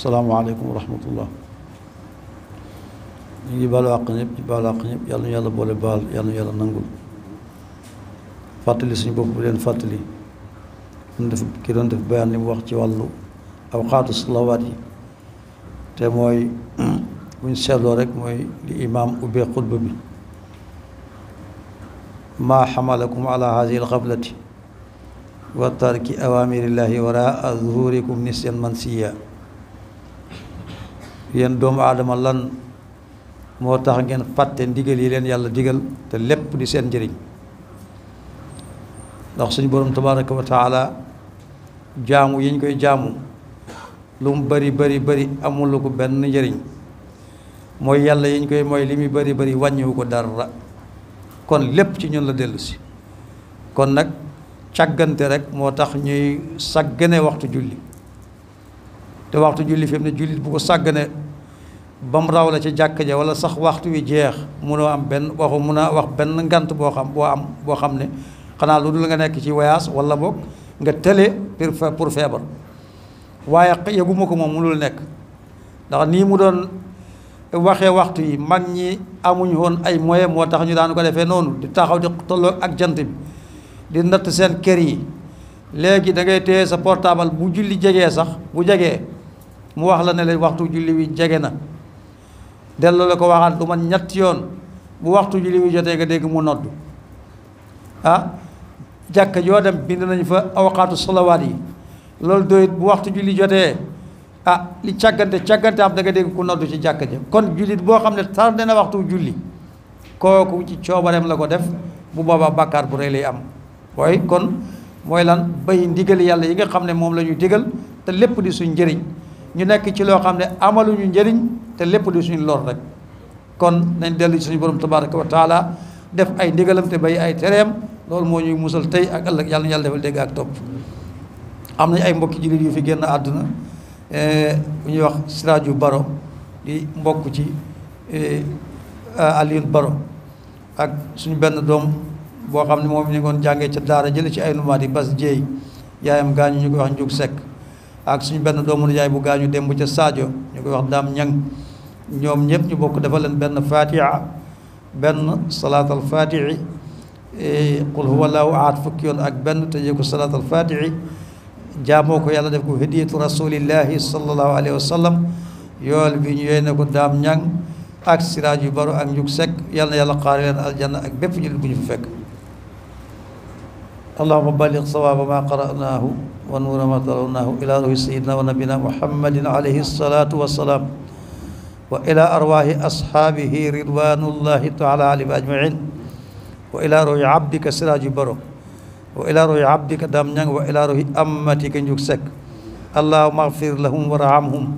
asalaamaaleykum wa rahmatullah. ñu ngi baalu àq ñëpp ñu baalu àq ñëpp yàlla na yàlla boole baal yàlla na yàlla nangul fàttali suñu bopp bu leen fàttali ki doon def bayaan li mu wax ci wàllu awqaatu salawaat yi te mooy buñ seetloo rek mooy li imaam ubbee xutba bi maa xamalakum ala hadihi alxablati wa tarki awamirillahi waraa zuhurikum nisyan mansiya yéen doomu aadama lan moo tax ngeen fàtte ndigal yi leen yàlla digal te lépp di seen njëriñ ndax suñu borom tabaraka wa taala jaamu yi ñu koy jaamu lu mu bari bari bari amul ko benn njëriñ mooy yàlla yi ñu koy mooy li muy bari bari wàññiwu ko dara kon lépp ci ñun la dellu si kon nag càggante rek moo tax ñuy sàggane waxtu julli te waxtu julli fi mu ne jullit bu ko sàggane ba mu raw la ci jàkka ja wala sax waxtu wi jeex munoo am benn waxu mun a wax benn ngant boo xam ne xanaa lu dul nga nekk ci voyage wala boog nga tële pour feebar waaye yëguma ko moom mënul nekk ndax nii mu doon waxee waxtu yi mag ñi amuñu woon ay moyens moo tax ñu daan ko defee noonu di taxaw di tolloo ak jant bi di natt seen kër yi léegi da ngay téye sa portable bu julli jegee sax bu jegee mu wax la ne leen waxtu julli wi jege na delloo la ko waxaat lu man ñetti yoon bu waxtu julli wi jotee nga dégg mu nodd jàkka joo dem bind nañ fa awqaatu salawaat yi loolu doyit bu waxtu julli jotee li càggante am da nga dégg ku noddu ci jàkka ja kon jullit boo xam ne tardé na waxtu julli kooku ci coobareem la ko def bu boobaa bàkkaar bu rëy lay am waaye kon mooy lan bay ndigal yàlla yi nga xam ne moom la ñu digal te lépp di suñ njëriñ ñu nekk ci loo xam ne amaluñu njëriñ te lépp di suñ lor rek kon nañ dellu ci suñu borom tabaraka wa taala def ay ndigalam te bay ay tereem loolu moo ñuy musal tey ak ëllëg yàlla na yàlla defal dégg ak topp am nañ ay mbokki jullit yu fi génn àdduna bu ñuy wax Siraaju Baro di mbokk ci Alioune Baro ak suñu benn doom boo xam ne moom ñu ngoon jàngee ca daara jële ci ay numaat yi Bas Jéey yaayam gaañu ñu koy wax Njuk Sekk ak suñu benn doomu yaay bu gaañu démb ca Sadio ñu koy wax Daam Ñang ñoom ñëpp ñu bokk dafa leen benn fatiha benn salaatal fatihi qul huwa allahu ahad fukki yoon ak benn tëjee ko salaatal fatihi jaamoo ko yàlla def ko hadiyatu rasulillahi sallallahu alayhi wa sallam yool bi ñu yéene ko Daam Ñang ak Siraaju Baro ak Njuk Sekk yàlla na yàlla xaari leen aljanna ak bépp jullit bu ñu fa fekk allahumma balligh sawaaba ma qara'naahu wa nuura ma tarawnaahu ila ruhi sayyidina wa nabina muhammadin alayhi salatu wassalaam wa ila arwaahi ashaabihi ridwanullahi taala alayhim ajmain wa ila ruhi abdika Siraaju Baro wa ila ruhi abdika Daam Ñang wa ila ruhi ammatika Njuk Sekk allahumma agfir lahum warhamhum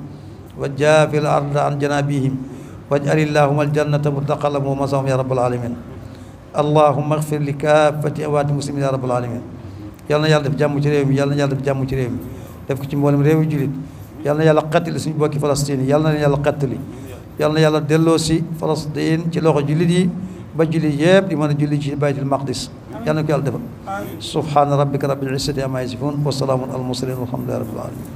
wa jaafil arda an janabihim waj'al illahumma aljannata mutaqallahum wa masahum ya rabbal alamin allahumma agfir li kaafati amwaati muslimin ya rabbal alamin yàlla na yàlla def jàmm ci réew mi yàlla na yàlla def jàmm ci réew mi def ko ci mboolem réew yu jullit yàlla na yàlla xettali suñu bokki Palestine yi yàlla na leen yàlla xettali yàlla na yàlla delloo si Palestine ci loxo jullit yi ba jullit yëpp di mën a julli ci baytul maqdis yàlla na ko yàlla defal subhaana rabbika rabbil izzati amma yasifun wa salaamun al mursalin walhamdulillahi rabbil alamin